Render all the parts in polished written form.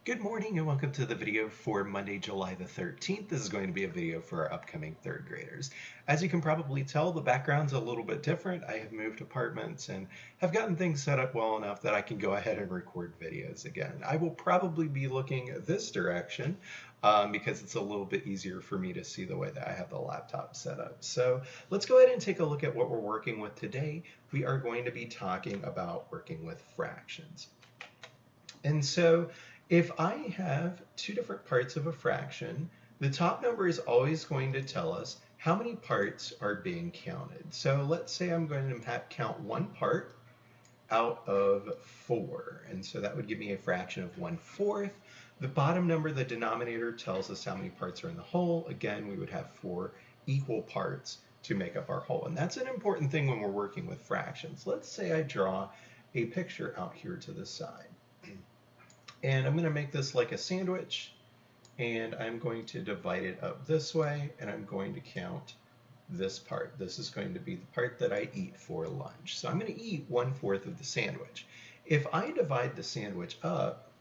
Good morning and welcome to the video for Monday, July the 13th. This is going to be a video for our upcoming third graders. As you can probably tell, the background's a little bit different. I have moved apartments and have gotten things set up well enough that I can go ahead and record videos again. I will probably be looking this direction because it's a little bit easier for me to see the way that I have the laptop set up. So let's go ahead and take a look at what we're working with today. We are going to be talking about working with fractions. And so if I have two different parts of a fraction, the top number is always going to tell us how many parts are being counted. So let's say I'm going to count one part out of 4. And so that would give me a fraction of 1/4. The bottom number, the denominator, tells us how many parts are in the whole. Again, we would have 4 equal parts to make up our whole. And that's an important thing when we're working with fractions. Let's say I draw a picture out here to the side. And I'm going to make this like a sandwich, and I'm going to divide it up this way, and I'm going to count this part. This is going to be the part that I eat for lunch. So I'm going to eat 1/4 of the sandwich. If I divide the sandwich up,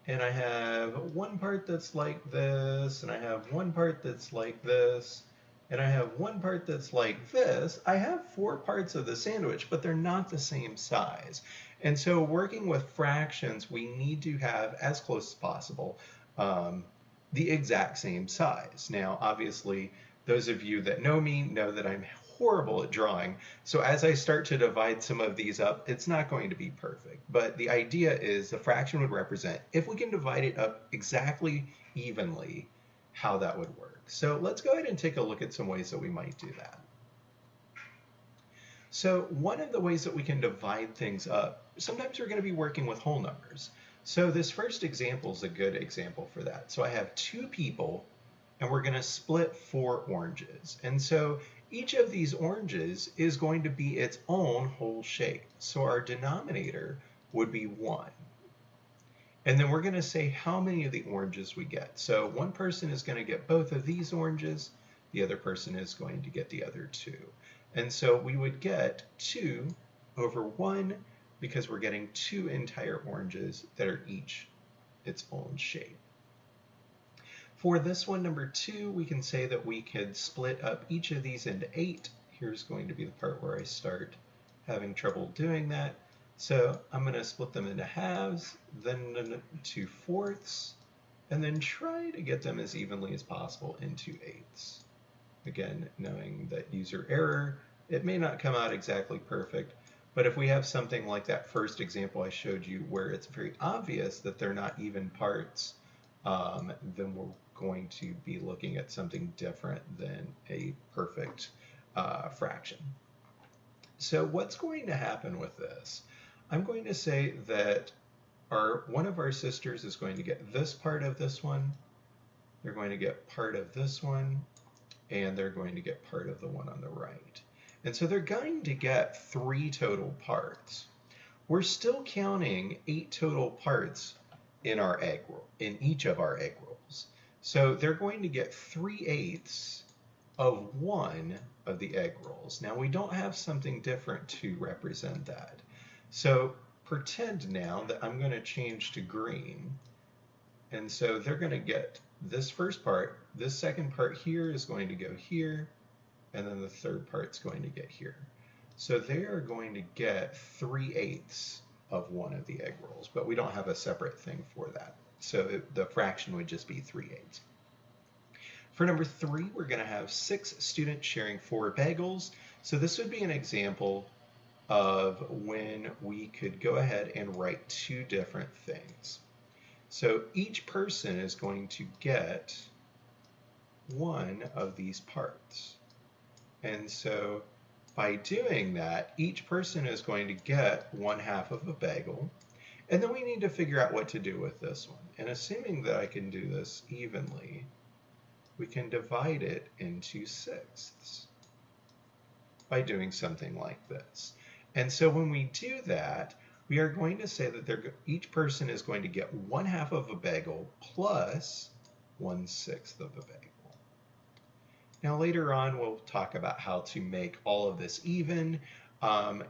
and I have one part that's like this, and I have one part that's like this, and I have one part that's like this, I have 4 parts of the sandwich, but they're not the same size. And so working with fractions, we need to have, as close as possible, the exact same size. Now, obviously, those of you that know me know that I'm horrible at drawing. So as I start to divide some of these up, it's not going to be perfect. But the idea is the fraction would represent, if we can divide it up exactly evenly, how that would work. So let's go ahead and take a look at some ways that we might do that. So one of the ways that we can divide things up, sometimes we're going to be working with whole numbers. So this first example is a good example for that. So I have 2 people, and we're going to split 4 oranges. And so each of these oranges is going to be its own whole shape. So our denominator would be 1. And then we're going to say how many of the oranges we get. So one person is going to get both of these oranges, the other person is going to get the other 2. And so we would get 2 over 1 because we're getting 2 entire oranges that are each its own shape. For this one, number 2, we can say that we could split up each of these into 8. Here's going to be the part where I start having trouble doing that. So I'm going to split them into halves, then into 2/4, and then try to get them as evenly as possible into 8ths. Again, knowing that user error, it may not come out exactly perfect, but if we have something like that first example I showed you where it's very obvious that they're not even parts, then we're going to be looking at something different than a perfect fraction. So what's going to happen with this? I'm going to say that one of our sisters is going to get this part of this one, they're going to get part of this one, and they're going to get part of the one on the right. And so they're going to get 3 total parts. We're still counting 8 total parts in our egg roll, in each of our egg rolls. So they're going to get 3/8 of one of the egg rolls. Now we don't have something different to represent that. So pretend now that I'm going to change to green. And so they're going to get this first part, this second part here is going to go here, and then the third part's going to get here. So they are going to get 3/8 of one of the egg rolls, but we don't have a separate thing for that. So the fraction would just be 3/8. For number 3, we're going to have 6 students sharing 4 bagels. So this would be an example of when we could go ahead and write 2 different things. So each person is going to get one of these parts. And so by doing that, each person is going to get 1/2 of a bagel. And then we need to figure out what to do with this one. And assuming that I can do this evenly, we can divide it into 6ths by doing something like this. And so when we do that, we are going to say that each person is going to get 1/2 of a bagel plus 1/6 of a bagel. Now later on, we'll talk about how to make all of this even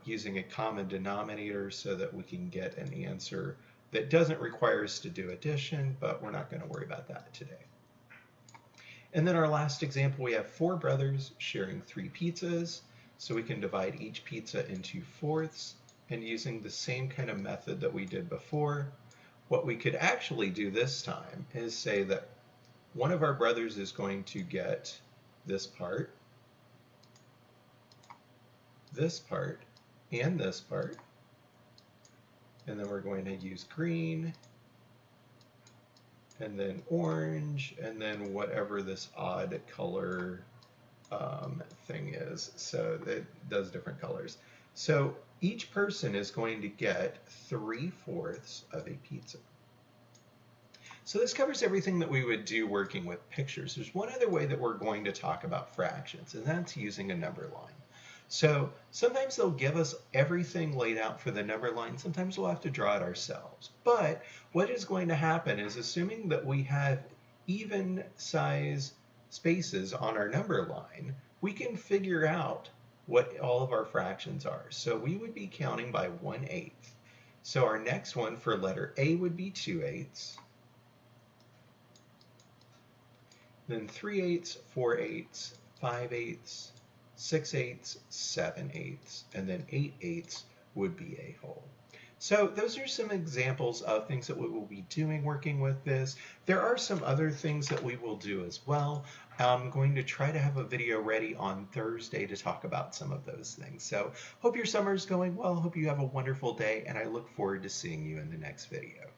using a common denominator so that we can get an answer that doesn't require us to do addition, but we're not going to worry about that today. And then our last example, we have 4 brothers sharing 3 pizzas. So we can divide each pizza into fourths, and using the same kind of method that we did before, what we could actually do this time is say that one of our brothers is going to get this part, and this part. And then we're going to use green, and then orange, and then whatever this odd color thing is. So it does different colors. So each person is going to get 3/4 of a pizza. So this covers everything that we would do working with pictures. There's one other way that we're going to talk about fractions, and that's using a number line. So sometimes they'll give us everything laid out for the number line. Sometimes we'll have to draw it ourselves. But what is going to happen is, assuming that we have even size spaces on our number line, we can figure out what all of our fractions are. So we would be counting by 1/8. So our next one for letter A would be 2/8. Then 3/8, 4/8, 5/8, 6/8, 7/8, and then 8/8 would be a whole. So those are some examples of things that we will be doing working with this. There are some other things that we will do as well. I'm going to try to have a video ready on Thursday to talk about some of those things. So hope your summer is going well. Hope you have a wonderful day, and I look forward to seeing you in the next video.